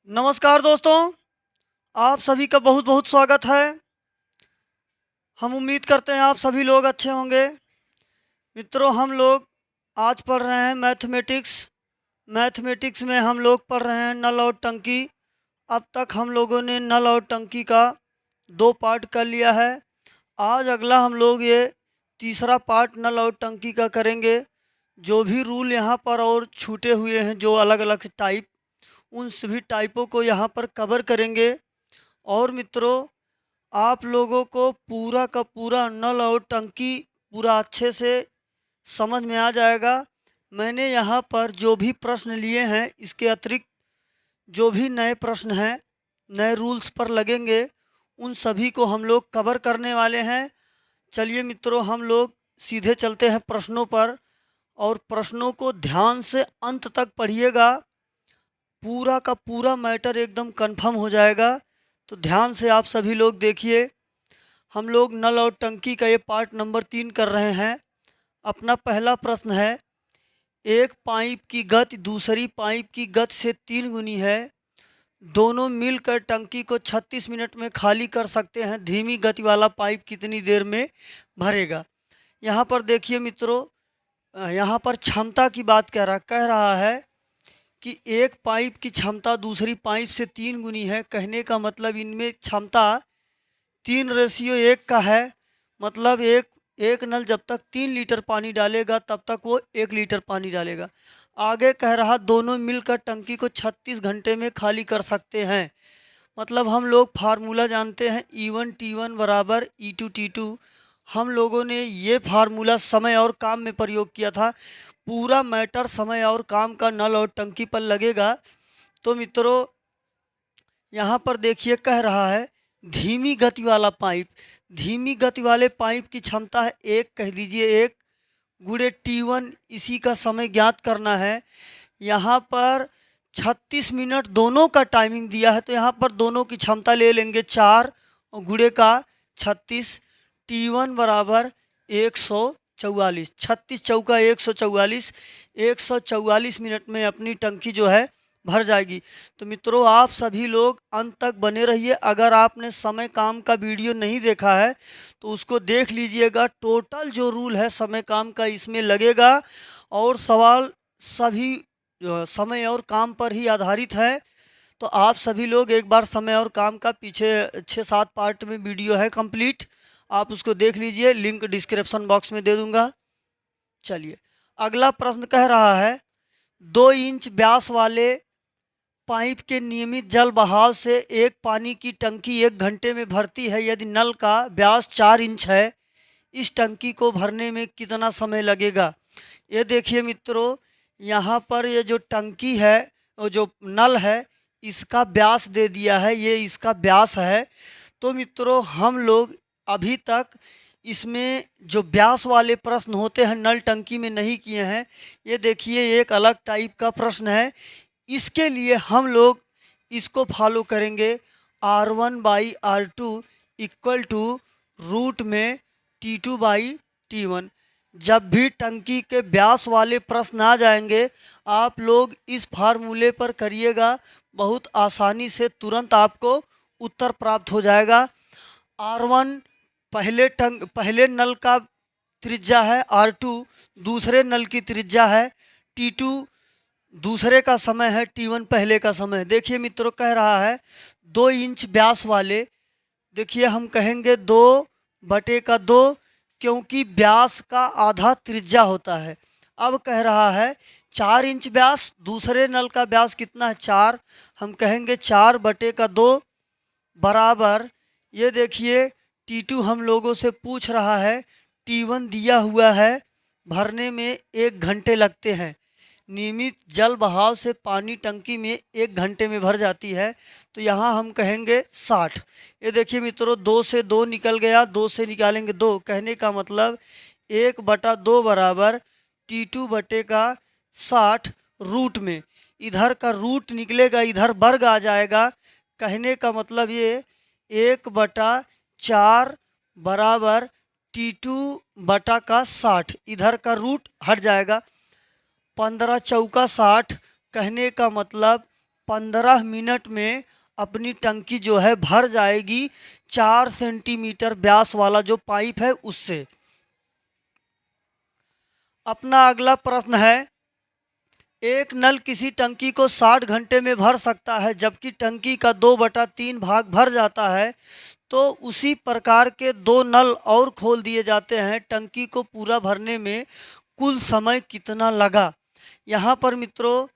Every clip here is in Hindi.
नमस्कार दोस्तों, आप सभी का बहुत बहुत स्वागत है। हम उम्मीद करते हैं आप सभी लोग अच्छे होंगे। मित्रों, हम लोग आज पढ़ रहे हैं मैथमेटिक्स। मैथमेटिक्स में हम लोग पढ़ रहे हैं नल और टंकी। अब तक हम लोगों ने नल और टंकी का 2 पार्ट कर लिया है। आज अगला हम लोग ये तीसरा पार्ट नल और टंकी का करेंगे। जो भी रूल यहाँ पर और छूटे हुए हैं, जो अलग अलग टाइप, उन सभी टाइपों को यहाँ पर कवर करेंगे। और मित्रों, आप लोगों को पूरा का पूरा नल और टंकी पूरा अच्छे से समझ में आ जाएगा। मैंने यहाँ पर जो भी प्रश्न लिए हैं, इसके अतिरिक्त जो भी नए प्रश्न हैं, नए रूल्स पर लगेंगे, उन सभी को हम लोग कवर करने वाले हैं। चलिए मित्रों, हम लोग सीधे चलते हैं प्रश्नों पर, और प्रश्नों को ध्यान से अंत तक पढ़िएगा। पूरा का पूरा मैटर एकदम कंफर्म हो जाएगा। तो ध्यान से आप सभी लोग देखिए। हम लोग नल और टंकी का ये पार्ट नंबर 3 कर रहे हैं। अपना पहला प्रश्न है, एक पाइप की गति दूसरी पाइप की गति से 3 गुनी है। दोनों मिलकर टंकी को 36 मिनट में खाली कर सकते हैं। धीमी गति वाला पाइप कितनी देर में भरेगा? यहाँ पर देखिए मित्रों, यहाँ पर क्षमता की बात कह रहा है कि एक पाइप की क्षमता दूसरी पाइप से 3 गुनी है। कहने का मतलब इनमें क्षमता 3:1 का है। मतलब एक नल जब तक 3 लीटर पानी डालेगा तब तक वो 1 लीटर पानी डालेगा। आगे कह रहा दोनों मिलकर टंकी को 36 घंटे में खाली कर सकते हैं। मतलब हम लोग फार्मूला जानते हैं, E1 T1 बराबर E2 T2। हम लोगों ने ये फार्मूला समय और काम में प्रयोग किया था। पूरा मैटर समय और काम का नल और टंकी पर लगेगा। तो मित्रों, यहाँ पर देखिए कह रहा है धीमी गति वाला पाइप। धीमी गति वाले पाइप की क्षमता है 1, कह दीजिए 1 गुणे T1। इसी का समय ज्ञात करना है। यहाँ पर 36 मिनट दोनों का टाइमिंग दिया है, तो यहाँ पर दोनों की क्षमता ले लेंगे 4 और गुणे का 36। T1 बराबर 144। 36 चौका 144। 144 मिनट में अपनी टंकी जो है भर जाएगी। तो मित्रों, आप सभी लोग अंत तक बने रहिए। अगर आपने समय काम का वीडियो नहीं देखा है तो उसको देख लीजिएगा। टोटल जो रूल है समय काम का इसमें लगेगा, और सवाल सभी समय और काम पर ही आधारित है। तो आप सभी लोग एक बार समय और काम का पीछे 6-7 पार्ट में वीडियो है कंप्लीट, आप उसको देख लीजिए। लिंक डिस्क्रिप्शन बॉक्स में दे दूंगा। चलिए, अगला प्रश्न कह रहा है 2 इंच व्यास वाले पाइप के नियमित जल बहाव से एक पानी की टंकी 1 घंटे में भरती है। यदि नल का व्यास 4 इंच है, इस टंकी को भरने में कितना समय लगेगा? ये देखिए मित्रों, यहाँ पर ये जो टंकी है, वो जो नल है, इसका व्यास दे दिया है। ये इसका व्यास है। तो मित्रों, हम लोग अभी तक इसमें जो व्यास वाले प्रश्न होते हैं नल टंकी में नहीं किए हैं। ये देखिए एक अलग टाइप का प्रश्न है। इसके लिए हम लोग इसको फॉलो करेंगे। R1/R2 इक्वल टू रूट में T2/T1। जब भी टंकी के व्यास वाले प्रश्न आ जाएंगे, आप लोग इस फार्मूले पर करिएगा। बहुत आसानी से तुरंत आपको उत्तर प्राप्त हो जाएगा। R1 पहले नल का त्रिज्या है, R2 दूसरे नल की त्रिज्या है, T2 दूसरे का समय है, T1 पहले का समय। देखिए मित्रों, कह रहा है 2 इंच व्यास वाले। देखिए हम कहेंगे 2/2, क्योंकि व्यास का आधा त्रिज्या होता है। अब कह रहा है 4 इंच व्यास, दूसरे नल का व्यास कितना है? 4। हम कहेंगे 4/2 बराबर, ये देखिए T2 हम लोगों से पूछ रहा है। T1 दिया हुआ है, भरने में 1 घंटे लगते हैं। नियमित जल बहाव से पानी टंकी में 1 घंटे में भर जाती है। तो यहाँ हम कहेंगे 60। ये देखिए मित्रों, 2 से 2 निकल गया, 2 से निकालेंगे 2। कहने का मतलब 1/2 बराबर T2/60 रूट में। इधर का रूट निकलेगा, इधर वर्ग आ जाएगा। कहने का मतलब ये 1/4 बराबर T2/60। इधर का रूट हट जाएगा। 15 चौका 60। कहने का मतलब 15 मिनट में अपनी टंकी जो है भर जाएगी 4 सेंटीमीटर व्यास वाला जो पाइप है उससे। अपना अगला प्रश्न है, एक नल किसी टंकी को 60 घंटे में भर सकता है जबकि टंकी का 2/3 भाग भर जाता है, तो उसी प्रकार के 2 नल और खोल दिए जाते हैं, टंकी को पूरा भरने में कुल समय कितना लगा। यहाँ पर मित्रों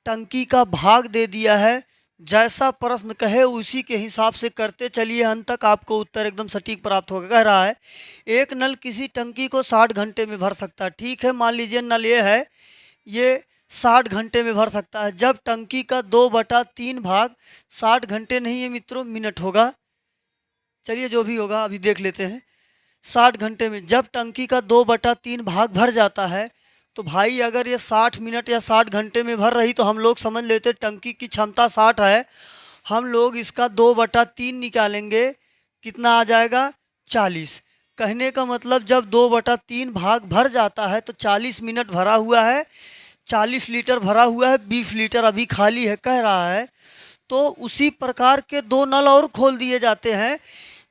टंकी का भाग दे दिया है, जैसा प्रश्न कहे उसी के हिसाब से करते चलिए, अंत तक आपको उत्तर एकदम सटीक प्राप्त होगा। कह रहा है एक नल किसी टंकी को 60 घंटे में भर सकता है। ठीक है, मान लीजिए नल ये है, ये 60 घंटे में भर सकता है। जब टंकी का 2/3 भाग, 60 घंटे नहीं है मित्रों, मिनट होगा, चलिए जो भी होगा अभी देख लेते हैं। 60 घंटे में जब टंकी का 2/3 भाग भर जाता है, तो भाई अगर ये 60 मिनट या 60 घंटे में भर रही तो हम लोग समझ लेते टंकी की क्षमता 60 है। हम लोग इसका 2/3 निकालेंगे, कितना आ जाएगा 40। कहने का मतलब जब 2/3 भाग भर जाता है तो 40 मिनट भरा हुआ है, 40 लीटर भरा हुआ है, 20 लीटर अभी खाली है कह रहा है। तो उसी प्रकार के 2 नल और खोल दिए जाते हैं।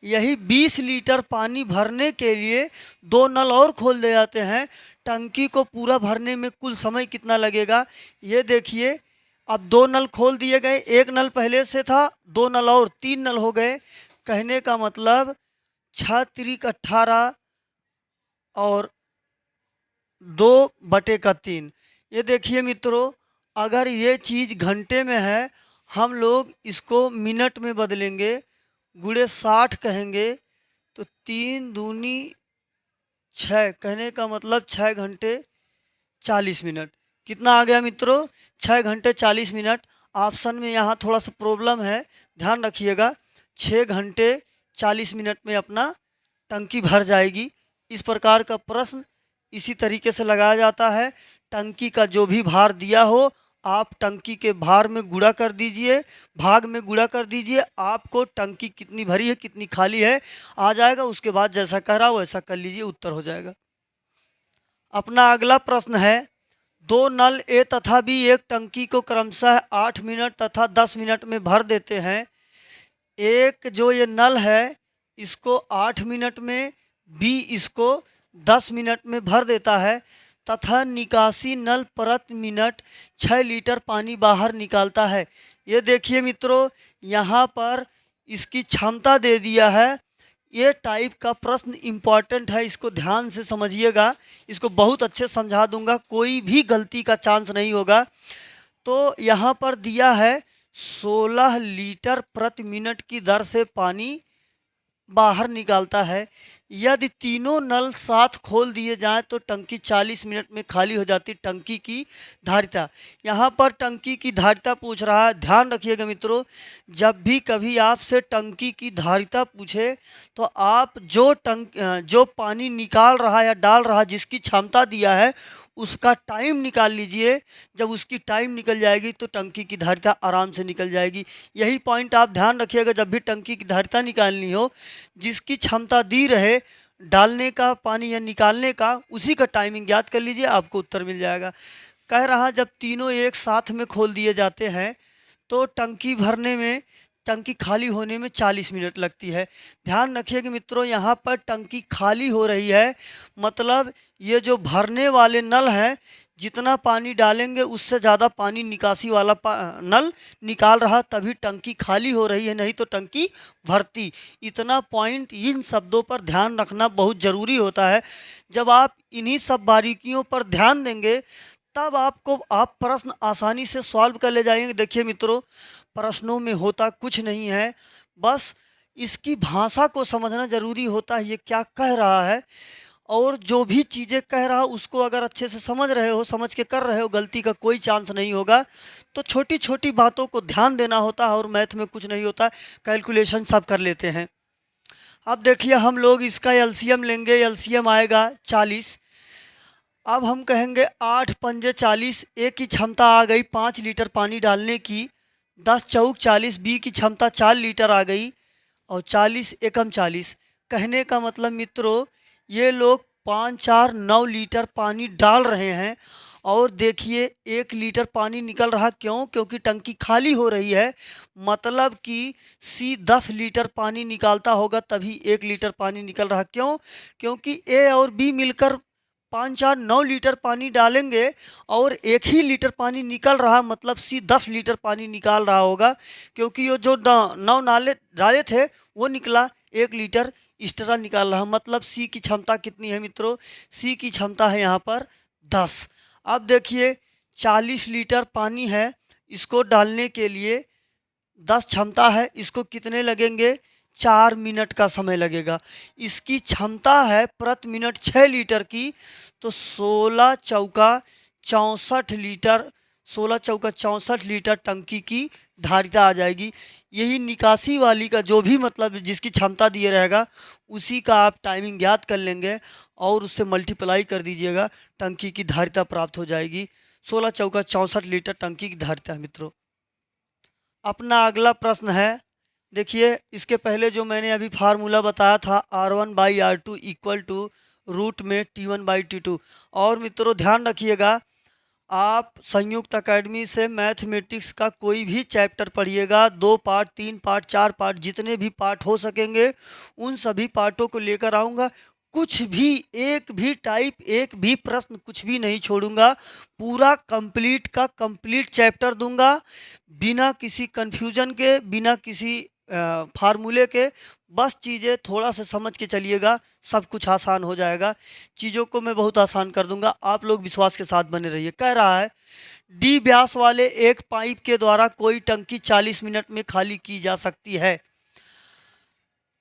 यही 20 लीटर पानी भरने के लिए 2 नल और खोल दिए जाते हैं। टंकी को पूरा भरने में कुल समय कितना लगेगा, ये देखिए। अब 2 नल खोल दिए गए, एक नल पहले से था, 2 नल और 3 नल हो गए। कहने का मतलब 6 त्रिक 18 और 2/3। ये देखिए मित्रों, अगर ये चीज़ घंटे में है, हम लोग इसको मिनट में बदलेंगे, गुणे 60 कहेंगे तो 3 दूनी 6, कहने का मतलब 6 घंटे 40 मिनट। कितना आ गया मित्रों, 6 घंटे 40 मिनट। ऑप्शन में यहाँ थोड़ा सा प्रॉब्लम है, ध्यान रखिएगा। 6 घंटे 40 मिनट में अपना टंकी भर जाएगी। इस प्रकार का प्रश्न इसी तरीके से लगाया जाता है। टंकी का जो भी भार दिया हो, आप टंकी के भार में गुणा कर दीजिए, भाग में गुणा कर दीजिए, आपको टंकी कितनी भरी है कितनी खाली है आ जाएगा। उसके बाद जैसा कह रहा हो वैसा कर लीजिए, उत्तर हो जाएगा। अपना अगला प्रश्न है, 2 नल ए तथा बी एक टंकी को क्रमशः 8 मिनट तथा 10 मिनट में भर देते हैं। एक जो ये नल है इसको 8 मिनट में, बी इसको 10 मिनट में भर देता है तथा निकासी नल प्रति मिनट 6 लीटर पानी बाहर निकालता है। ये देखिए मित्रों, यहाँ पर इसकी क्षमता दे दिया है। ये टाइप का प्रश्न इम्पॉर्टेंट है, इसको ध्यान से समझिएगा, इसको बहुत अच्छे समझा दूंगा, कोई भी गलती का चांस नहीं होगा। तो यहाँ पर दिया है 16 लीटर प्रति मिनट की दर से पानी बाहर निकालता है। यदि तीनों नल साथ खोल दिए जाएं तो टंकी 40 मिनट में खाली हो जाती। टंकी की धारिता, यहाँ पर टंकी की धारिता पूछ रहा है। ध्यान रखिएगा मित्रों, जब भी कभी आपसे टंकी की धारिता पूछे तो आप जो पानी निकाल रहा है या डाल रहा है, जिसकी क्षमता दिया है उसका टाइम निकाल लीजिए। जब उसकी टाइम निकल जाएगी तो टंकी की धारिता आराम से निकल जाएगी। यही पॉइंट आप ध्यान रखिएगा, जब भी टंकी की धारिता निकालनी हो, जिसकी क्षमता दी रहे डालने का पानी या निकालने का, उसी का टाइमिंग ज्ञात कर लीजिए, आपको उत्तर मिल जाएगा। कह रहा जब तीनों एक साथ में खोल दिए जाते हैं तो टंकी भरने में, टंकी खाली होने में 40 मिनट लगती है। ध्यान रखिए कि मित्रों यहाँ पर टंकी खाली हो रही है, मतलब ये जो भरने वाले नल हैं जितना पानी डालेंगे उससे ज़्यादा पानी निकासी वाला नल निकाल रहा, तभी टंकी खाली हो रही है, नहीं तो टंकी भरती। इतना पॉइंट, इन शब्दों पर ध्यान रखना बहुत ज़रूरी होता है। जब आप इन्हीं सब बारीकियों पर ध्यान देंगे तब आप प्रश्न आसानी से सॉल्व कर ले जाएंगे। देखिए मित्रों, प्रश्नों में होता कुछ नहीं है, बस इसकी भाषा को समझना ज़रूरी होता है, ये क्या कह रहा है। और जो भी चीज़ें कह रहा हो उसको अगर अच्छे से समझ रहे हो, समझ के कर रहे हो, गलती का कोई चांस नहीं होगा। तो छोटी छोटी बातों को ध्यान देना होता है, और मैथ में कुछ नहीं होता, कैलकुलेशन सब कर लेते हैं। अब देखिए हम लोग इसका एलसीएम लेंगे, एलसीएम आएगा 40। अब हम कहेंगे 8 पंजे 40, ए की क्षमता आ गई 5 लीटर पानी डालने की, 10 चौक 40, बी की क्षमता 4 लीटर आ गई, और 40 एकम 40। कहने का मतलब मित्रों ये लोग 5 4 9 लीटर पानी डाल रहे हैं और देखिए 1 लीटर पानी निकल रहा, क्यों? क्योंकि टंकी खाली हो रही है। मतलब कि सी 10 लीटर पानी निकालता होगा तभी 1 लीटर पानी निकल रहा, क्यों? क्योंकि ए और बी मिलकर 5 4 9 लीटर पानी डालेंगे और 1 ही लीटर पानी निकल रहा, मतलब सी 10 लीटर पानी निकाल रहा होगा, क्योंकि ये जो 9 नाले डाले थे वो निकला 1 लीटर एक्स्ट्रा निकाल रहा। मतलब सी की क्षमता कितनी है मित्रों? सी की क्षमता है यहाँ पर 10। अब देखिए 40 लीटर पानी है, इसको डालने के लिए 10 क्षमता है, इसको कितने लगेंगे? 4 मिनट का समय लगेगा। इसकी क्षमता है प्रति मिनट 6 लीटर की, तो 16 चौका 64 लीटर, 16 चौका 64 लीटर टंकी की धारिता आ जाएगी। यही निकासी वाली का जो भी मतलब जिसकी क्षमता दिए रहेगा उसी का आप टाइमिंग ज्ञात कर लेंगे और उससे मल्टीप्लाई कर दीजिएगा, टंकी की धारिता प्राप्त हो जाएगी। 16 चौका 64 लीटर टंकी की धारिता है मित्रों। अपना अगला प्रश्न है, देखिए इसके पहले जो मैंने अभी फार्मूला बताया था R1/R2 इक्वल टू रूट में T1/T2। और मित्रों ध्यान रखिएगा, आप संयुक्त एकेडमी से मैथमेटिक्स का कोई भी चैप्टर पढ़िएगा, 2 पार्ट 3 पार्ट 4 पार्ट जितने भी पार्ट हो सकेंगे उन सभी पार्टों को लेकर आऊँगा। कुछ भी एक भी टाइप एक भी प्रश्न कुछ भी नहीं छोड़ूंगा, पूरा कंप्लीट का कंप्लीट चैप्टर दूंगा, बिना किसी कन्फ्यूजन के, बिना किसी फार्मूले के। बस चीज़ें थोड़ा सा समझ के चलिएगा, सब कुछ आसान हो जाएगा। चीज़ों को मैं बहुत आसान कर दूंगा, आप लोग विश्वास के साथ बने रहिए। कह रहा है डी व्यास वाले एक पाइप के द्वारा कोई टंकी 40 मिनट में खाली की जा सकती है,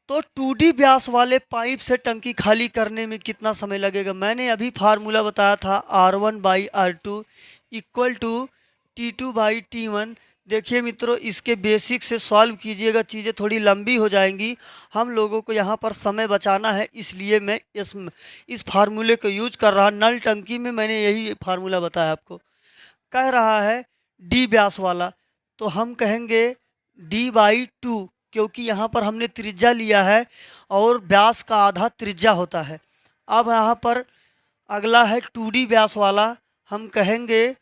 तो 2D व्यास वाले पाइप से टंकी खाली करने में कितना समय लगेगा? मैंने अभी फार्मूला बताया था R1/R2 इक्वल टू T2/T1। देखिए मित्रों, इसके बेसिक से सॉल्व कीजिएगा, चीज़ें थोड़ी लंबी हो जाएंगी। हम लोगों को यहाँ पर समय बचाना है, इसलिए मैं इस फार्मूले को यूज कर रहा। नल टंकी में मैंने यही फार्मूला बताया आपको। कह रहा है डी व्यास वाला, तो हम कहेंगे D/2, क्योंकि यहाँ पर हमने त्रिज्या लिया है और व्यास का आधा त्रिज्या होता है। अब यहाँ पर अगला है 2D व्यास वाला, हम कहेंगे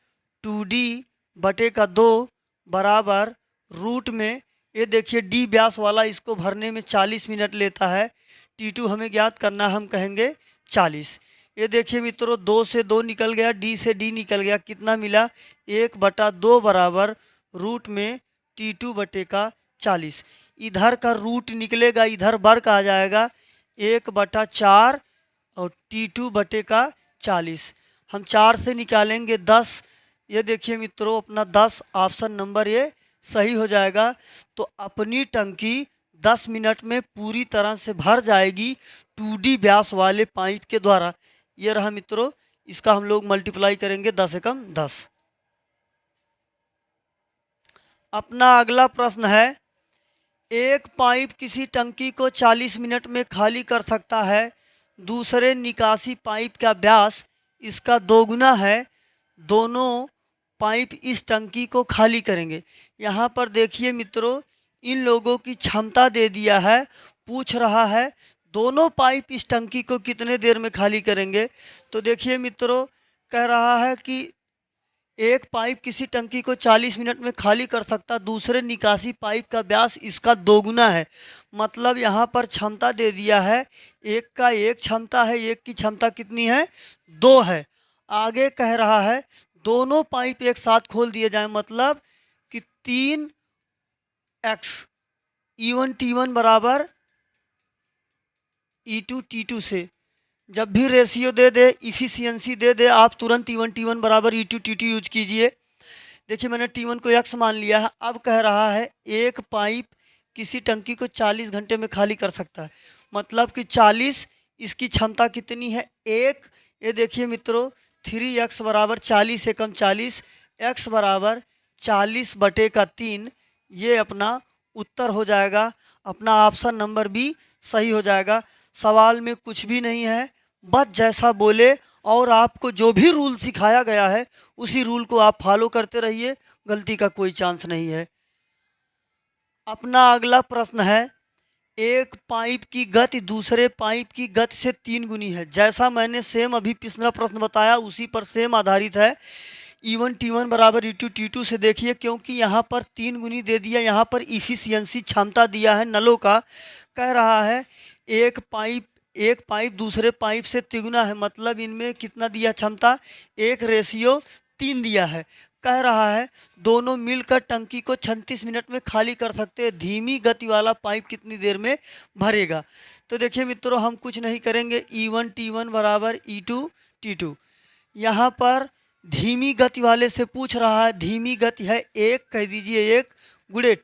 2D/2 बराबर रूट में, ये देखिए डी व्यास वाला इसको भरने में 40 मिनट लेता है, T2 हमें ज्ञात करना, हम कहेंगे 40। ये देखिए मित्रों 2 से 2 निकल गया, डी से डी निकल गया, कितना मिला? 1/2 बराबर रूट में T2/40। इधर का रूट निकलेगा, इधर वर्ग आ जाएगा 1/4 और T2/40। हम 4 से निकालेंगे 10। ये देखिए मित्रों अपना 10 ऑप्शन नंबर ये सही हो जाएगा। तो अपनी टंकी 10 मिनट में पूरी तरह से भर जाएगी 2D व्यास वाले पाइप के द्वारा। ये रहा मित्रों, इसका हम लोग मल्टीप्लाई करेंगे 10 एकम 10। अपना अगला प्रश्न है, एक पाइप किसी टंकी को 40 मिनट में खाली कर सकता है, दूसरे निकासी पाइप का व्यास इसका 2 गुना है, दोनों पाइप इस टंकी को खाली करेंगे। यहाँ पर देखिए मित्रों, इन लोगों की क्षमता दे दिया है, पूछ रहा है दोनों पाइप इस टंकी को कितने देर में खाली करेंगे। तो देखिए मित्रों, कह रहा है कि एक पाइप किसी टंकी को 40 मिनट में खाली कर सकता, दूसरे निकासी पाइप का व्यास इसका 2 गुना है। मतलब यहाँ पर क्षमता दे दिया है, एक का 1 क्षमता है, एक की क्षमता कितनी है? 2 है। आगे कह रहा है दोनों पाइप एक साथ खोल दिए जाएं, मतलब कि 3x E1 T1 बराबर E2 T2 से। जब भी रेशियो दे दे, इफिशियंसी दे दे, आप तुरंत E1 T1 बराबर E2 T2 यूज कीजिए। देखिए मैंने T1 को x मान लिया है। अब कह रहा है एक पाइप किसी टंकी को 40 घंटे में खाली कर सकता है, मतलब कि 40, इसकी क्षमता कितनी है? 1। ये देखिए मित्रों 3x बराबर 40 एकम 40, x बराबर 40/3। ये अपना उत्तर हो जाएगा, अपना ऑप्शन नंबर बी सही हो जाएगा। सवाल में कुछ भी नहीं है, बस जैसा बोले और आपको जो भी रूल सिखाया गया है उसी रूल को आप फॉलो करते रहिए, गलती का कोई चांस नहीं है। अपना अगला प्रश्न है, एक पाइप की गति दूसरे पाइप की गति से 3 गुनी है। जैसा मैंने सेम अभी पिछला प्रश्न बताया उसी पर सेम आधारित है। E1 T1 बराबर E2 T2 से देखिए, क्योंकि यहाँ पर 3 गुनी दे दिया, यहाँ पर इफिशियंसी क्षमता दिया है नलों का। कह रहा है एक पाइप दूसरे पाइप से तिगुना है, मतलब इनमें कितना दिया क्षमता, 1:3 दिया है। कह रहा है दोनों मिलकर टंकी को 36 मिनट में खाली कर सकते हैं। धीमी गति वाला पाइप कितनी देर में भरेगा? तो देखिए मित्रों, हम कुछ नहीं करेंगे। E1 T1 बराबर E2 T2। यहाँ पर धीमी गति वाले से पूछ रहा है, धीमी गति है 1, कह दीजिए 1 गुणे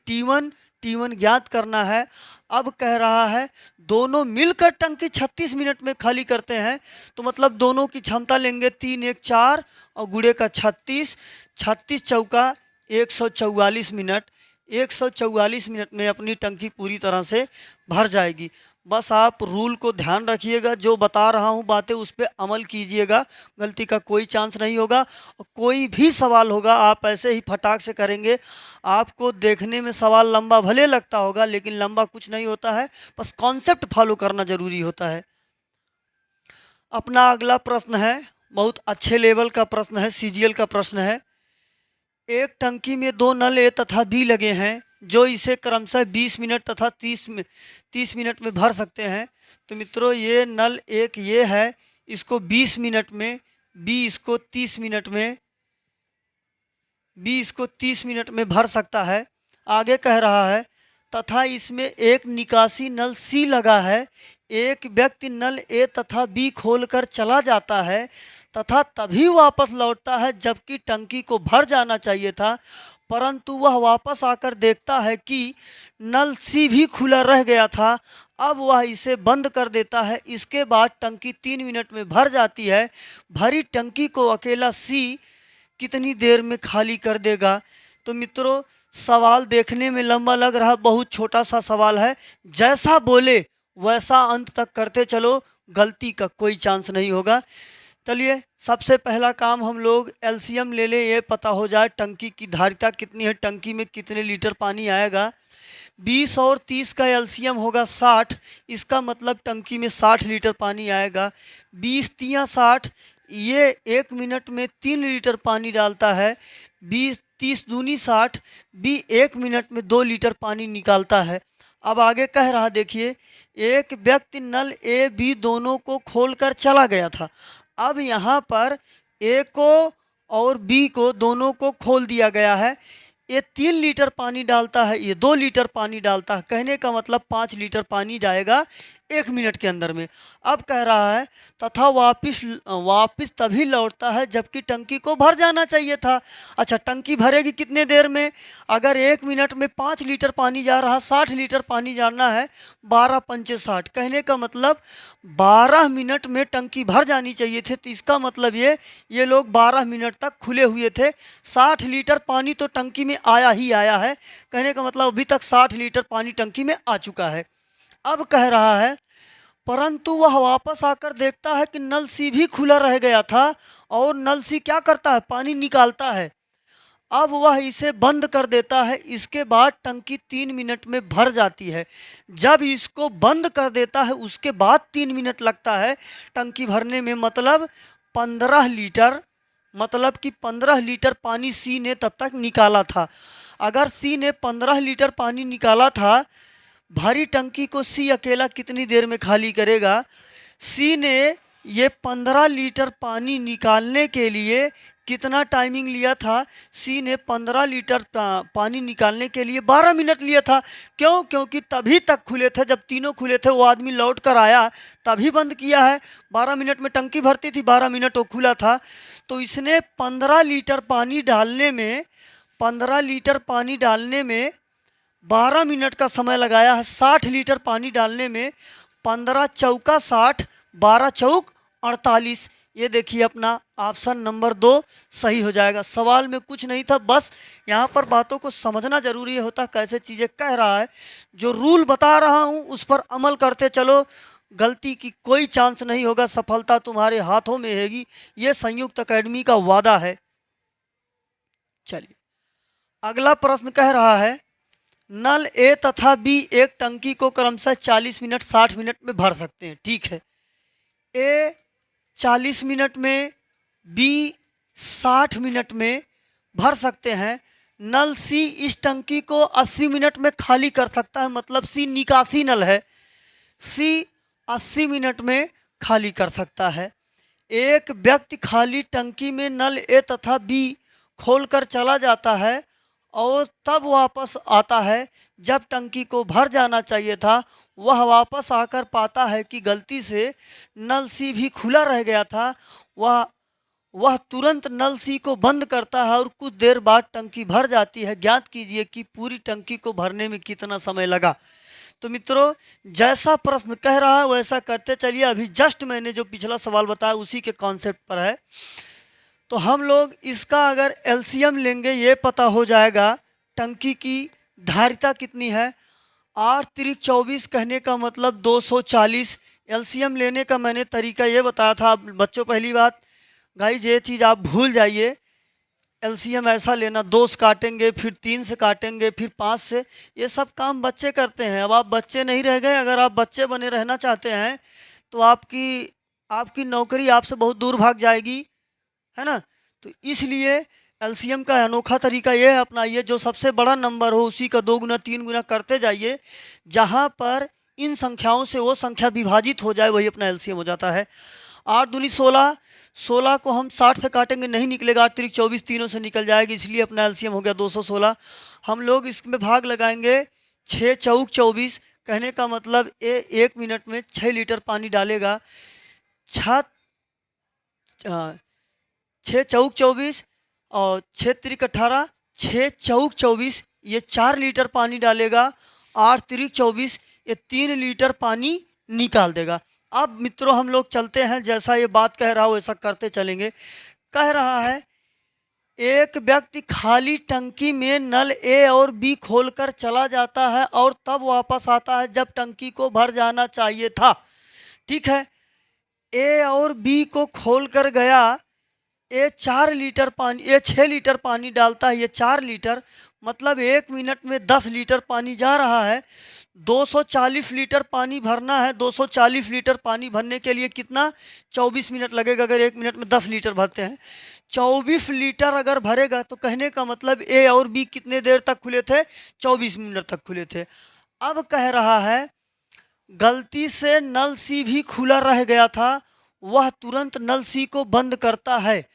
T1 ज्ञात करना है। अब कह रहा है दोनों मिलकर टंकी 36 मिनट में खाली करते हैं, तो मतलब दोनों की क्षमता लेंगे 3 1 4 और गुणे का 36 चौका 144 मिनट। 144 मिनट में अपनी टंकी पूरी तरह से भर जाएगी। बस आप रूल को ध्यान रखिएगा, जो बता रहा हूँ बातें उस पर अमल कीजिएगा, गलती का कोई चांस नहीं होगा। और कोई भी सवाल होगा आप ऐसे ही फटाक से करेंगे। आपको देखने में सवाल लंबा भले लगता होगा, लेकिन लंबा कुछ नहीं होता है, बस कॉन्सेप्ट फॉलो करना जरूरी होता है। अपना अगला प्रश्न है, बहुत अच्छे लेवल का प्रश्न है, CGL का प्रश्न है। एक टंकी में 2 नल ए तथा बी लगे हैं, जो इसे क्रमशः 20 मिनट तथा 30 मिनट में भर सकते हैं। तो मित्रों, ये नल एक ये है, इसको 20 मिनट में, बी इसको 30 मिनट में भर सकता है। आगे कह रहा है तथा इसमें एक निकासी नल सी लगा है। एक व्यक्ति नल ए तथा बी खोलकर चला जाता है तथा तभी वापस लौटता है जबकि टंकी को भर जाना चाहिए था, परंतु वह वापस आकर देखता है कि नल सी भी खुला रह गया था। अब वह इसे बंद कर देता है। इसके बाद टंकी 3 मिनट में भर जाती है। भरी टंकी को अकेला सी कितनी देर में खाली कर देगा? तो मित्रों, सवाल देखने में लंबा लग रहा, बहुत छोटा सा सवाल है। जैसा बोले वैसा अंत तक करते चलो, गलती का कोई चांस नहीं होगा। चलिए, सबसे पहला काम हम लोग LCM ले लें, ये पता हो जाए टंकी की धारिता कितनी है, टंकी में कितने लीटर पानी आएगा। 20 और 30 का LCM होगा 60, इसका मतलब टंकी में 60 लीटर पानी आएगा। 20 तिया 60, ये 1 मिनट में 3 लीटर पानी डालता है। 20 30 दूनी 60, बी 1 मिनट में 2 लीटर पानी निकालता है। अब आगे कह रहा, देखिए, एक व्यक्ति नल ए बी दोनों को खोलकर चला गया था। अब यहाँ पर ए को और बी को दोनों को खोल दिया गया है। ये 3 लीटर पानी डालता है, ये 2 लीटर पानी डालता है, कहने का मतलब 5 लीटर पानी जाएगा 1 मिनट के अंदर में। अब कह रहा है तथा वापिस तभी लौटता है जबकि टंकी को भर जाना चाहिए था। अच्छा, टंकी भरेगी कितने देर में? अगर 1 मिनट में 5 लीटर पानी जा रहा, 60 लीटर पानी जाना है, 12 पंचे 60, कहने का मतलब 12 मिनट में टंकी भर जानी चाहिए थे। तो इसका मतलब ये लोग 12 मिनट तक खुले हुए थे। 60 लीटर पानी तो टंकी में आया ही आया है, कहने का मतलब अभी तक 60 लीटर पानी टंकी में आ चुका है। अब कह रहा है परंतु वह वापस आकर देखता है कि नल सी भी खुला रह गया था और नल सी क्या करता है, पानी निकालता है। अब वह इसे बंद कर देता है। इसके बाद टंकी 3 मिनट में भर जाती है। जब इसको बंद कर देता है उसके बाद 3 मिनट लगता है टंकी भरने में, मतलब 15 लीटर, मतलब कि 15 लीटर पानी सी ने तब तक निकाला था। अगर सी ने 15 लीटर पानी निकाला था, भरी टंकी को सी अकेला कितनी देर में खाली करेगा? सी ने ये 15 लीटर पानी निकालने के लिए कितना टाइमिंग लिया था? सी ने 15 लीटर पानी निकालने के लिए 12 मिनट लिया था। क्यों? क्योंकि तभी तक खुले थे, जब तीनों खुले थे, वो आदमी लौट कर आया तभी बंद किया है। 12 मिनट में टंकी भरती थी, 12 मिनट वो खुला था। तो इसने 15 लीटर पानी डालने में 12 मिनट का समय लगाया है। 60 लीटर पानी डालने में 15 चौका 60, 12 चौक 48। ये देखिए, अपना ऑप्शन नंबर 2 सही हो जाएगा। सवाल में कुछ नहीं था, बस यहाँ पर बातों को समझना जरूरी होता, कैसे चीज़ें कह रहा है। जो रूल बता रहा हूँ उस पर अमल करते चलो, गलती की कोई चांस नहीं होगा, सफलता तुम्हारे हाथों में रहेगी। ये संयुक्त एकेडमी का वादा है। चलिए, अगला प्रश्न कह रहा है नल ए तथा बी एक टंकी को क्रमशः 40 मिनट 60 मिनट में भर सकते हैं। ठीक है, ए 40 मिनट में, बी 60 मिनट में भर सकते हैं। नल सी इस टंकी को 80 मिनट में खाली कर सकता है, मतलब सी निकासी नल है, सी 80 मिनट में खाली कर सकता है। एक व्यक्ति खाली टंकी में नल ए तथा बी खोलकर चला जाता है और तब वापस आता है जब टंकी को भर जाना चाहिए था। वह वापस आकर पाता है कि गलती से नल सी भी खुला रह गया था। वह तुरंत नल सी को बंद करता है और कुछ देर बाद टंकी भर जाती है। ज्ञात कीजिए कि पूरी टंकी को भरने में कितना समय लगा। तो मित्रों, जैसा प्रश्न कह रहा है वैसा करते चलिए। अभी जस्ट मैंने जो पिछला सवाल बताया उसी के कॉन्सेप्ट पर है। तो हम लोग इसका अगर एलसीएम लेंगे, ये पता हो जाएगा टंकी की धारिता कितनी है। 8 तिरिक 24 कहने का मतलब 240। एलसीएम लेने का मैंने तरीका ये बताया था बच्चों। पहली बात गाइज, ये चीज़ आप भूल जाइए। एलसीएम ऐसा लेना, 2 से काटेंगे, फिर 3 से काटेंगे, फिर 5 से। ये सब काम बच्चे करते हैं। अब आप बच्चे नहीं रह गए। अगर आप बच्चे बने रहना चाहते हैं तो आपकी नौकरी आपसे बहुत दूर भाग जाएगी, है ना। तो इसलिए एलसीएम का अनोखा तरीका ये है, अपनाइए। जो सबसे बड़ा नंबर हो उसी का 2 गुना 3 गुना करते जाइए। जहाँ पर इन संख्याओं से वो संख्या विभाजित हो जाए वही अपना एलसीएम हो जाता है। 8 दूनी 16, 16 को हम 60 से काटेंगे नहीं निकलेगा। 8 तिरिक 24 तीनों से निकल जाएगी, इसलिए अपना एलसीएम हो गया 216। हम लोग इसमें भाग लगाएंगे 6 चौक 24। कहने का मतलब 1 मिनट में 6 लीटर पानी डालेगा। 6 चौक 24 और 6 तिरिक 18, 6 चौक 24 ये 4 लीटर पानी डालेगा। 8 तिरिक 24 ये 3 लीटर पानी निकाल देगा। अब मित्रों हम लोग चलते हैं, जैसा ये बात कह रहा हो वैसा करते चलेंगे। कह रहा है एक व्यक्ति खाली टंकी में नल ए और बी खोलकर चला जाता है और तब वापस आता है जब टंकी को भर जाना चाहिए था। ठीक है, ए और बी को खोल कर गया। ए 4 लीटर पानी, ए 6 लीटर पानी डालता है, ये 4 लीटर, मतलब 1 मिनट में 10 लीटर पानी जा रहा है। 240 लीटर पानी भरना है। 240 लीटर पानी भरने के लिए कितना 24 मिनट लगेगा। अगर 1 मिनट में 10 लीटर भरते हैं, 24 लीटर अगर भरेगा तो कहने का मतलब ए और बी कितने देर तक खुले थे, 24 मिनट तक खुले थे। अब कह रहा है गलती से नल सी भी खुला रह गया था। वह तुरंत नल सी को बंद करता है।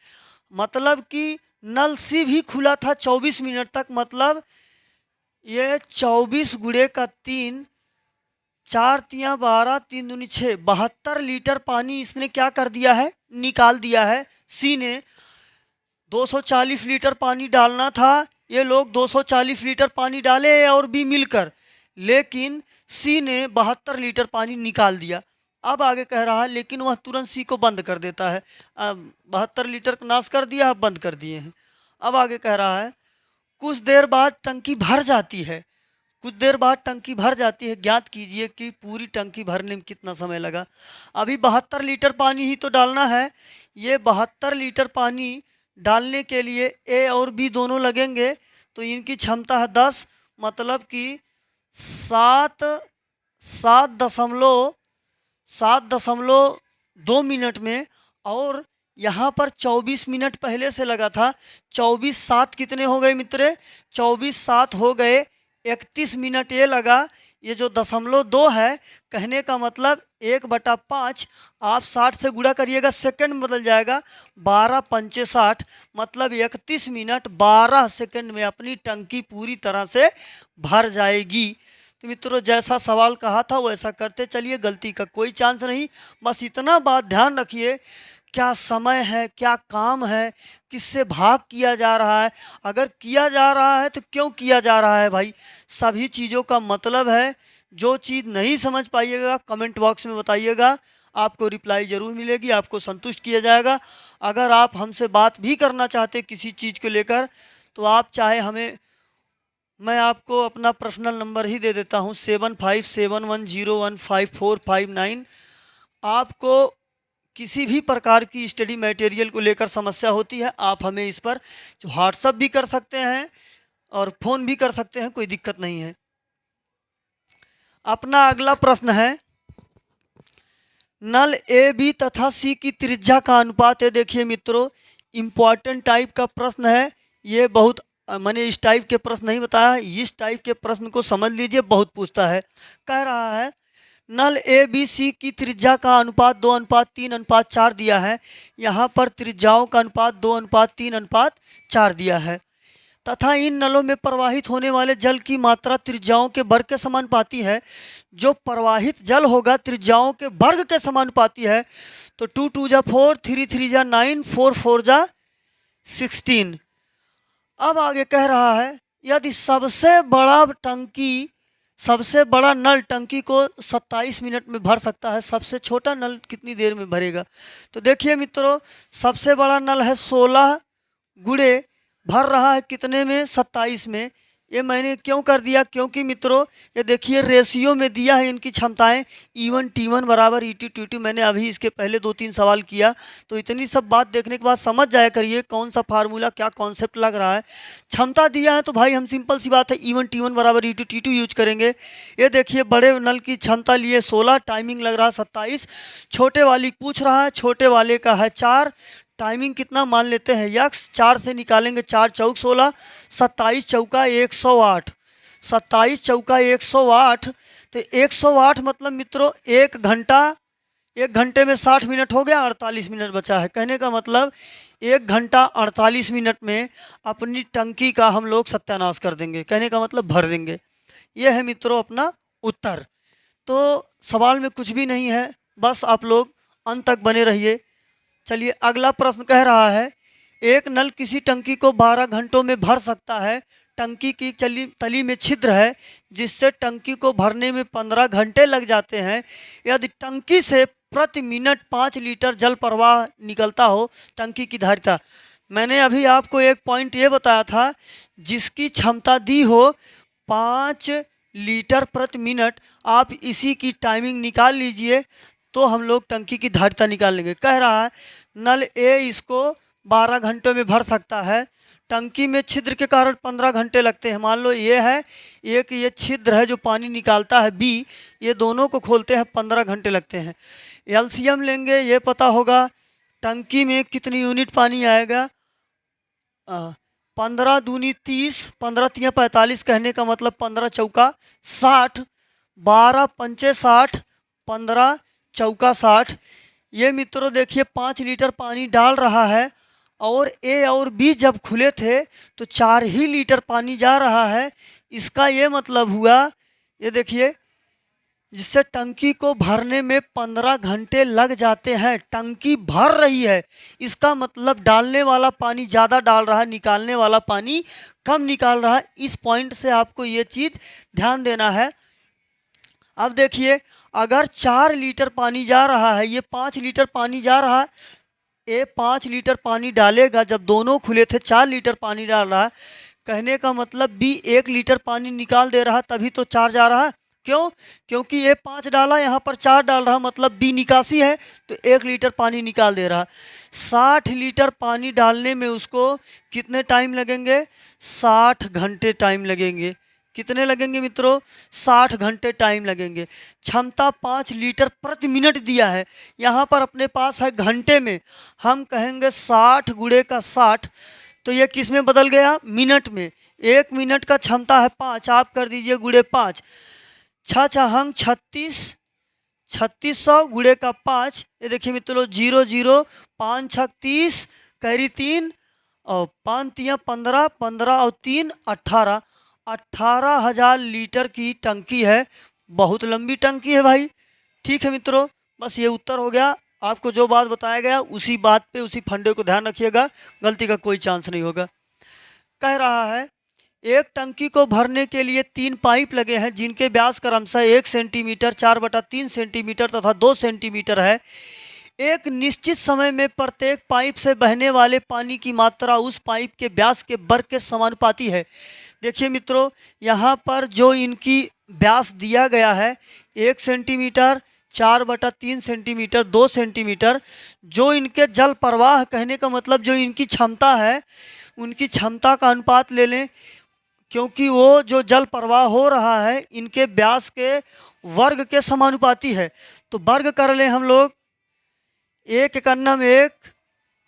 मतलब कि नल सी भी खुला था 24 मिनट तक, मतलब ये 24 गुणे का 3, 4 तिया 12, 3 दूनी 6, 72 लीटर पानी इसने क्या कर दिया है, निकाल दिया है। सी ने 240 लीटर पानी डालना था। ये लोग 240 लीटर पानी डाले और भी मिलकर, लेकिन सी ने 72 लीटर पानी निकाल दिया। अब आगे कह रहा है लेकिन वह तुरंत सी को बंद कर देता है। 72 लीटर को नाश कर दिया, अब बंद कर दिए हैं। अब आगे कह रहा है कुछ देर बाद टंकी भर जाती है। कुछ देर बाद टंकी भर जाती है। ज्ञात कीजिए कि पूरी टंकी भरने में कितना समय लगा। अभी 72 लीटर पानी ही तो डालना है। ये 72 लीटर पानी डालने के लिए ए और बी दोनों लगेंगे, तो इनकी क्षमता है 10, मतलब कि 7.2 मिनट में। और यहाँ पर 24 मिनट पहले से लगा था। 24 7 कितने हो गए मित्र, 24 7 हो गए 31 मिनट ये लगा। ये जो 0.2 है, कहने का मतलब 1/5 आप 60 से गुणा करिएगा, सेकंड में बदल जाएगा। 12 पंचे 60, मतलब 31 मिनट 12 सेकंड में अपनी टंकी पूरी तरह से भर जाएगी। तो मित्रों जैसा सवाल कहा था वैसा करते चलिए, गलती का कोई चांस नहीं। बस इतना बात ध्यान रखिए, क्या समय है, क्या काम है, किससे भाग किया जा रहा है। अगर किया जा रहा है तो क्यों किया जा रहा है भाई, सभी चीज़ों का मतलब है। जो चीज़ नहीं समझ पाइएगा कमेंट बॉक्स में बताइएगा, आपको रिप्लाई ज़रूर मिलेगी, आपको संतुष्ट किया जाएगा। अगर आप हमसे बात भी करना चाहते किसी चीज़ को लेकर, तो आप चाहे हमें, मैं आपको अपना पर्सनल नंबर ही दे देता हूँ 7571015459। आपको किसी भी प्रकार की स्टडी मटेरियल को लेकर समस्या होती है, आप हमें इस पर व्हाट्सअप भी कर सकते हैं। और फ़ोन भी कर सकते हैं, कोई दिक्कत नहीं है। अपना अगला प्रश्न है, नल ए बी तथा सी की त्रिज्या का अनुपात है। देखिए मित्रों, इम्पॉर्टेंट टाइप का प्रश्न है ये। बहुत मैंने इस टाइप के प्रश्न नहीं बताया, इस टाइप के प्रश्न को समझ लीजिए, बहुत पूछता है। कह रहा है नल ए बी सी की त्रिज्या का अनुपात 2:3:4 दिया है। यहाँ पर त्रिज्याओं का अनुपात 2:3:4 दिया है तथा इन नलों में प्रवाहित होने वाले जल की मात्रा त्रिज्याओं के वर्ग के समानुपाती है। जो प्रवाहित जल होगा त्रिज्याओं के वर्ग के समानुपाती है। तो 2 2 जा 4, 3 3 जा 9, 4 4 जा 16। अब आगे कह रहा है यदि सबसे बड़ा नल टंकी को 27 मिनट में भर सकता है, सबसे छोटा नल कितनी देर में भरेगा? तो देखिए मित्रों, सबसे बड़ा नल है 16 गुणे भर रहा है कितने में? 27 में। ये मैंने क्यों कर दिया? क्योंकि मित्रों ये देखिए रेशियो में दिया है इनकी क्षमताएं, E1 T1 बराबर E2 T2। मैंने अभी इसके पहले 2-3 सवाल किया, तो इतनी सब बात देखने के बाद समझ जाया करिए कौन सा फार्मूला क्या कॉन्सेप्ट लग रहा है। क्षमता दिया है तो भाई हम सिंपल सी बात है E1 T1 बराबर E2 T2 यूज करेंगे। ये देखिए बड़े नल की क्षमता लिए 16, टाइमिंग लग रहा है 27। छोटे वाली पूछ रहा है, छोटे वाले का है 4, टाइमिंग कितना मान लेते हैं यक्स, 4 से निकालेंगे, 4 चौक 16, 27 चौका 108, 27 चौका 108। तो 108 मतलब मित्रों 1 घंटे में 60 मिनट हो गया, 48 मिनट बचा है। कहने का मतलब 1 घंटा 48 मिनट में अपनी टंकी का हम लोग सत्यानाश कर देंगे। कहने का मतलब भर देंगे। ये है मित्रों अपना उत्तर। तो सवाल में कुछ भी नहीं है, बस आप लोग अंत तक बने रहिए। चलिए अगला प्रश्न कह रहा है एक नल किसी टंकी को 12 घंटों में भर सकता है। टंकी की तली में छिद्र है जिससे टंकी को भरने में 15 घंटे लग जाते हैं। यदि टंकी से प्रति मिनट 5 लीटर जल प्रवाह निकलता हो, टंकी की धारिता। मैंने अभी आपको एक पॉइंट ये बताया था, जिसकी क्षमता दी हो 5 लीटर प्रति मिनट, आप इसी की टाइमिंग निकाल लीजिए तो हम लोग टंकी की धारिता निकाल लेंगे। कह रहा है नल ए इसको 12 घंटों में भर सकता है, टंकी में छिद्र के कारण 15 घंटे लगते हैं। मान लो ये है एक, ये छिद्र है जो पानी निकालता है बी, ये दोनों को खोलते हैं 15 घंटे लगते हैं। एलसीएम लेंगे, ये पता होगा टंकी में कितनी यूनिट पानी आएगा। 15 दूनी 30, 15 तिया 45, कहने का मतलब 15 चौका 60, 12 पंचे 60, 15 चौका 60। ये मित्रों देखिए 5 लीटर पानी डाल रहा है और ए और बी जब खुले थे तो 4 ही लीटर पानी जा रहा है। इसका ये मतलब हुआ, ये देखिए, जिससे टंकी को भरने में 15 घंटे लग जाते हैं। टंकी भर रही है, इसका मतलब डालने वाला पानी ज़्यादा डाल रहा है, निकालने वाला पानी कम निकाल रहा है। इस पॉइंट से आपको ये चीज़ ध्यान देना है। अब देखिए अगर 4 लीटर पानी जा रहा है, ये 5 लीटर पानी जा रहा है, ये 5 लीटर पानी डालेगा, जब दोनों खुले थे 4 लीटर पानी डाल रहा है। कहने का मतलब बी 1 लीटर पानी निकाल दे रहा है, तभी तो 4 जा रहा है। क्यों? क्योंकि ये 5 डाला, यहाँ पर 4 डाल रहा, मतलब बी निकासी है तो 1 लीटर पानी निकाल दे रहा। 60 लीटर पानी डालने में उसको कितने टाइम लगेंगे? 60 घंटे टाइम लगेंगे। कितने लगेंगे मित्रों? 60 घंटे टाइम लगेंगे। क्षमता 5 लीटर प्रति मिनट दिया है, यहाँ पर अपने पास है घंटे में, हम कहेंगे 60 गुणे का 60, तो ये किस में बदल गया? मिनट में। 1 मिनट का क्षमता है 5, आप कर दीजिए गुणे 5, 6 हम 36, 3600 गुणे का 5। ये देखिए मित्रों 0 0, 5 6 30, कैरी 3 और 5 तिया 15, 15 और 3 18, 18,000 लीटर की टंकी है। बहुत लंबी टंकी है भाई। ठीक है मित्रों, बस ये उत्तर हो गया। आपको जो बात बताया गया उसी बात पे, उसी फंडे को ध्यान रखिएगा, गलती का कोई चांस नहीं होगा। कह रहा है एक टंकी को भरने के लिए 3 पाइप लगे हैं जिनके व्यास क्रमशः 1 सेंटीमीटर, 4/3 सेंटीमीटर तथा 2 सेंटीमीटर है। एक निश्चित समय में प्रत्येक पाइप से बहने वाले पानी की मात्रा उस पाइप के व्यास के वर्ग के समानुपाती है। देखिए मित्रों, यहाँ पर जो इनकी व्यास दिया गया है 1 सेंटीमीटर, 4/3 सेंटीमीटर, 2 सेंटीमीटर, जो इनके जल प्रवाह, कहने का मतलब जो इनकी क्षमता है, उनकी क्षमता का अनुपात ले लें। क्योंकि वो जो जल प्रवाह हो रहा है इनके व्यास के वर्ग के समानुपाती है। तो वर्ग कर ले हम लोग, 1 एकन्नम 1,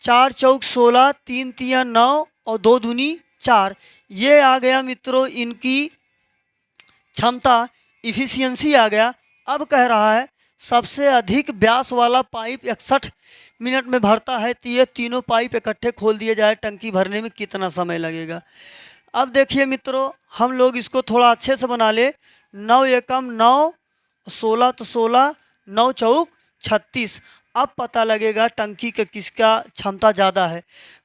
4 चौक 16, 3 तिया 9 और 2 दूनी 4। ये आ गया मित्रों इनकी क्षमता, इफिशियंसी आ गया। अब कह रहा है सबसे अधिक व्यास वाला पाइप 61 मिनट में भरता है, तो ये तीनों पाइप इकट्ठे खोल दिए जाए, टंकी भरने में कितना समय लगेगा। अब देखिए मित्रों, हम लोग इसको थोड़ा अच्छे से बना ले। 9 एकम 9, 16 तो 16, 9 चौक 36। अब पता लगेगा टंकी के किसका क्षमता ज़्यादा है।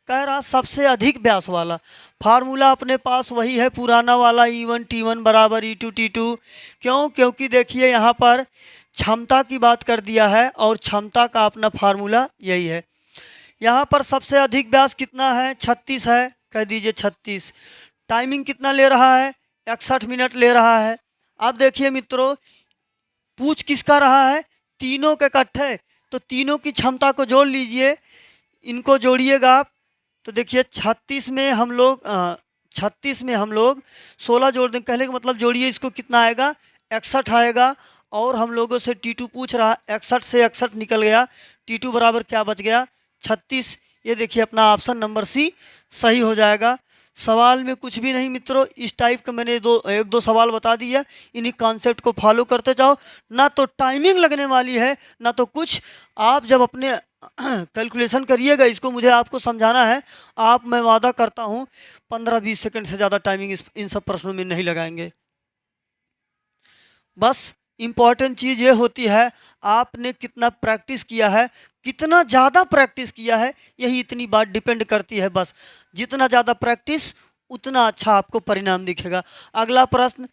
कह रहा सबसे अधिक व्यास वाला, फार्मूला अपने पास वही है पुराना वाला, E1 T1 बराबर E2 T2। क्यों? क्योंकि देखिए यहाँ पर क्षमता की बात कर दिया है और क्षमता का अपना फार्मूला यही है। यहाँ पर सबसे अधिक व्यास कितना है? 36 है, कह दीजिए 36। टाइमिंग कितना ले रहा है? 61 मिनट ले रहा है। अब देखिए मित्रों, पूछ किसका रहा है? तीनों के इकट्ठे, तो तीनों की क्षमता को जोड़ लीजिए, इनको जोड़िएगा आप। तो देखिए 36 में हम लोग 16 जोड़ दें, कहने का मतलब जोड़िए, इसको कितना आएगा? 61 आएगा। और हम लोगों से T2 पूछ रहा है, 61 से 61 निकल गया, T2 बराबर क्या बच गया? 36। ये देखिए अपना ऑप्शन नंबर सी सही हो जाएगा। सवाल में कुछ भी नहीं मित्रों, इस टाइप का मैंने एक दो सवाल बता दिया, इन्हीं कॉन्सेप्ट को फॉलो करते जाओ। ना तो टाइमिंग लगने वाली है ना तो कुछ। आप जब अपने कैलकुलेशन करिएगा, इसको मुझे आपको समझाना है, आप मैं वादा करता हूँ 15-20 सेकंड से ज़्यादा टाइमिंग इन सब प्रश्नों में नहीं लगाएंगे। बस इम्पॉर्टेंट चीज़ ये होती है आपने कितना प्रैक्टिस किया है, कितना ज़्यादा प्रैक्टिस किया है, यही इतनी बात डिपेंड करती है। बस जितना ज़्यादा प्रैक्टिस उतना अच्छा आपको परिणाम दिखेगा। अगला प्रश्न,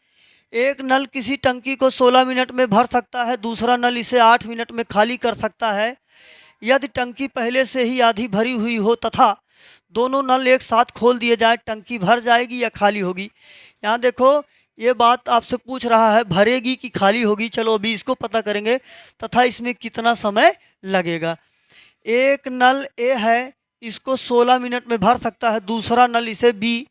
एक नल किसी टंकी को 16 मिनट में भर सकता है, दूसरा नल इसे 8 मिनट में खाली कर सकता है। यदि टंकी पहले से ही आधी भरी हुई हो तथा दोनों नल एक साथ खोल दिए जाए, टंकी भर जाएगी या खाली होगी? यहाँ देखो, ये बात आपसे पूछ रहा है भरेगी कि खाली होगी। चलो अभी इसको पता करेंगे, तथा इसमें कितना समय लगेगा। एक नल ए है, इसको 16 मिनट में भर सकता है, दूसरा नल इसे बी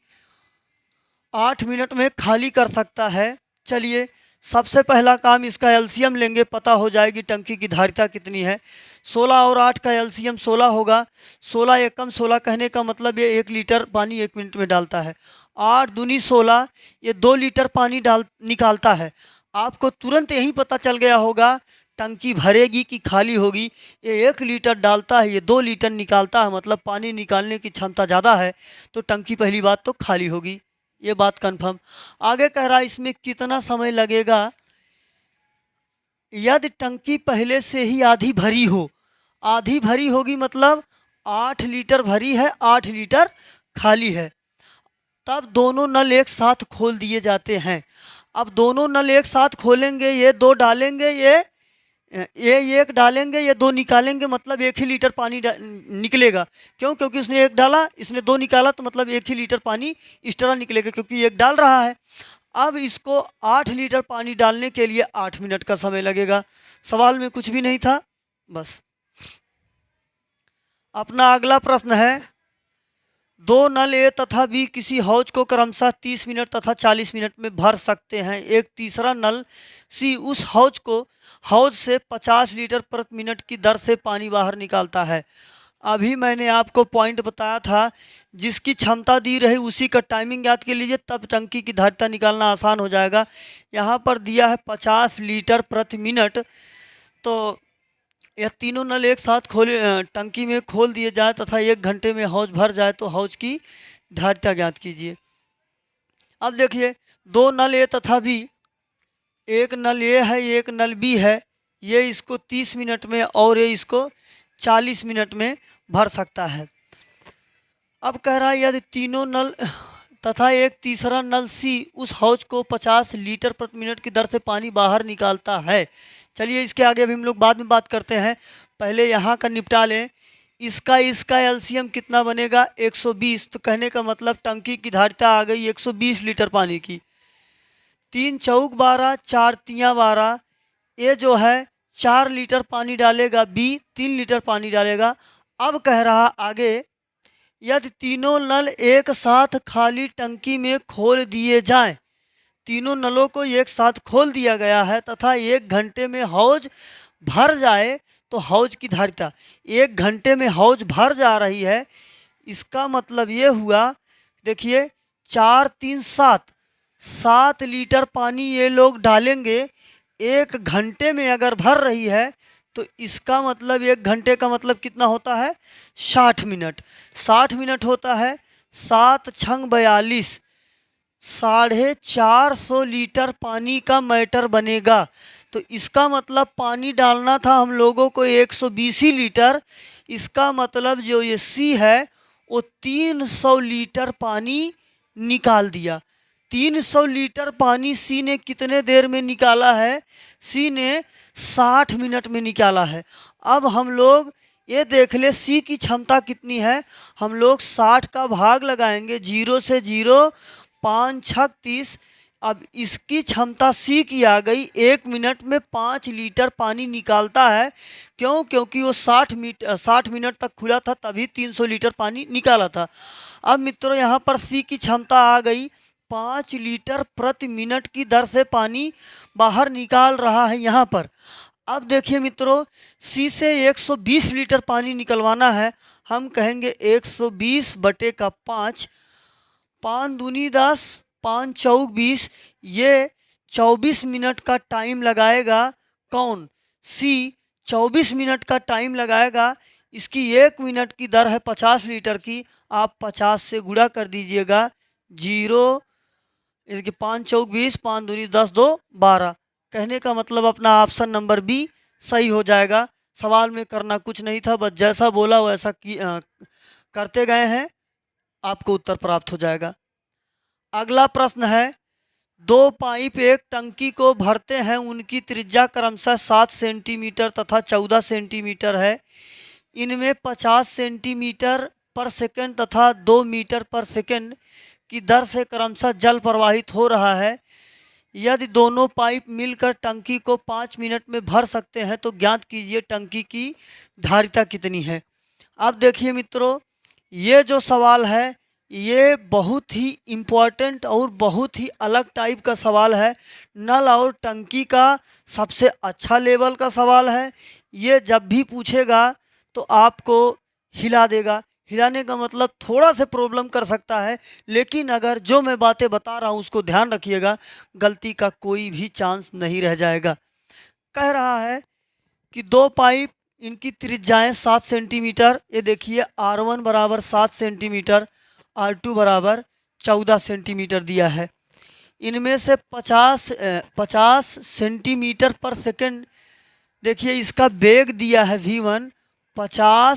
8 मिनट में खाली कर सकता है। चलिए सबसे पहला काम, इसका एलसीएम लेंगे, पता हो जाएगी टंकी की धारिता कितनी है। 16 और 8 का एलसीएम 16 होगा। 16 एकम 16 कहने का मतलब ये 1 लीटर पानी 1 मिनट में डालता है। 8 दूनी 16, ये 2 लीटर पानी निकालता है। आपको तुरंत यही पता चल गया होगा टंकी भरेगी कि खाली होगी। ये 1 लीटर डालता है, ये 2 लीटर निकालता है, मतलब पानी निकालने की क्षमता ज़्यादा है, तो टंकी पहली बात तो खाली होगी, ये बात कंफर्म। आगे कह रहा है इसमें कितना समय लगेगा। यदि टंकी पहले से ही आधी भरी हो, आधी भरी होगी मतलब 8 लीटर भरी है, 8 लीटर खाली है, तब दोनों नल एक साथ खोल दिए जाते हैं। अब दोनों नल एक साथ खोलेंगे, ये 2 डालेंगे, ये 1 डालेंगे, ये 2 निकालेंगे, मतलब 1 ही लीटर पानी निकलेगा। क्यों? क्योंकि इसने 1 डाला, इसने 2 निकाला, तो मतलब 1 ही लीटर पानी इस तरह निकलेगा, क्योंकि 1 डाल रहा है। अब इसको 8 लीटर पानी डालने के लिए 8 मिनट का समय लगेगा। सवाल में कुछ भी नहीं था। बस अपना अगला प्रश्न है, 2 नल ए तथा बी किसी हौज को क्रमशः 30 मिनट तथा 40 मिनट में भर सकते हैं। एक तीसरा नल सी उस हौज से 50 लीटर प्रति मिनट की दर से पानी बाहर निकालता है। अभी मैंने आपको पॉइंट बताया था, जिसकी क्षमता दी रही उसी का टाइमिंग याद कर लीजिए, तब टंकी की धारिता निकालना आसान हो जाएगा। यहाँ पर दिया है 50 लीटर प्रति मिनट, तो यह तीनों नल एक साथ टंकी में खोल दिए जाए तथा 1 घंटे में हौज भर जाए, तो हौज की धारिता ज्ञात कीजिए। अब देखिए 2 नल ए तथा बी, एक नल ए है, एक नल बी है, ये इसको 30 मिनट में और ये इसको 40 मिनट में भर सकता है। अब कह रहा है यदि तीनों नल तथा एक तीसरा नल सी उस हौज को 50 लीटर प्रति मिनट की दर से पानी बाहर निकालता है। चलिए इसके आगे अभी हम लोग बाद में बात करते हैं, पहले यहाँ का निपटा लें। इसका एलसीएम कितना बनेगा? 120। तो कहने का मतलब टंकी की धारिता आ गई 120 लीटर पानी की। 3 चौक 12, 4 तियाँ 12, ये जो है 4 लीटर पानी डालेगा, बी 3 लीटर पानी डालेगा। अब कह रहा आगे, यदि तीनों नल एक साथ खाली टंकी में खोल दिए जाएं, तीनों नलों को एक साथ खोल दिया गया है तथा 1 घंटे में हौज भर जाए तो हौज की धारिता 1 घंटे में हौज भर जा रही है। इसका मतलब ये हुआ, देखिए 4 3 7 लीटर पानी ये लोग डालेंगे, 1 घंटे में अगर भर रही है तो इसका मतलब 1 घंटे का मतलब कितना होता है, 60 मिनट। 60 मिनट होता है, 7 छंग 42, 450 लीटर पानी का मैटर बनेगा। तो इसका मतलब पानी डालना था हम लोगों को 120 ही लीटर। इसका मतलब जो ये सी है वो 300 लीटर पानी निकाल दिया। 300 लीटर पानी सी ने कितने देर में निकाला है, सी ने 60 मिनट में निकाला है। अब हम लोग ये देख ले सी की क्षमता कितनी है। हम लोग 60 का भाग लगाएंगे, 0 से 0 5 6 30। अब इसकी क्षमता सी की आ गई, 1 मिनट में 5 लीटर पानी निकालता है। क्यों? क्योंकि वो 60 मिनट तक खुला था तभी 300 लीटर पानी निकाला था। अब मित्रों यहाँ पर सी की क्षमता आ गई, 5 लीटर प्रति मिनट की दर से पानी बाहर निकाल रहा है यहाँ पर। अब देखिए मित्रों, सी से 120 लीटर पानी निकलवाना है। हम कहेंगे 120 बटे का 5, 5 दूनी 10, 5 चौक 20, ये 24 मिनट का टाइम लगाएगा। कौन? सी 24 मिनट का टाइम लगाएगा। इसकी 1 मिनट की दर है 50 लीटर की, आप 50 से गुणा कर दीजिएगा। 0 इसके 5 चौक 20, 5 दूनी 10, 2 12। कहने का मतलब अपना ऑप्शन नंबर बी सही हो जाएगा। सवाल में करना कुछ नहीं था, बस जैसा बोला वैसा करते गए हैं, आपको उत्तर प्राप्त हो जाएगा। अगला प्रश्न है, 2 पाइप एक टंकी को भरते हैं, उनकी त्रिज्या क्रमशः 7 सेंटीमीटर तथा 14 सेंटीमीटर है। इनमें 50 सेंटीमीटर पर सेकंड तथा 2 मीटर पर सेकंड की दर से क्रमशः जल प्रवाहित हो रहा है। यदि दोनों पाइप मिलकर टंकी को 5 मिनट में भर सकते हैं तो ज्ञात कीजिए टंकी की धारिता कितनी है। अब देखिए मित्रों, ये जो सवाल है ये बहुत ही इम्पोर्टेंट और बहुत ही अलग टाइप का सवाल है। नल और टंकी का सबसे अच्छा लेवल का सवाल है। ये जब भी पूछेगा तो आपको हिला देगा। हिलाने का मतलब थोड़ा से प्रॉब्लम कर सकता है, लेकिन अगर जो मैं बातें बता रहा हूँ उसको ध्यान रखिएगा, गलती का कोई भी चांस नहीं रह जाएगा। कह रहा है कि 2 पाइप, इनकी त्रिज्याएं 7 सेंटीमीटर। ये देखिए R1 बराबर 7 सेंटीमीटर, R2 बराबर 14 सेंटीमीटर दिया है। इनमें से 50 सेंटीमीटर पर सेकंड, देखिए इसका वेग दिया है V1, 50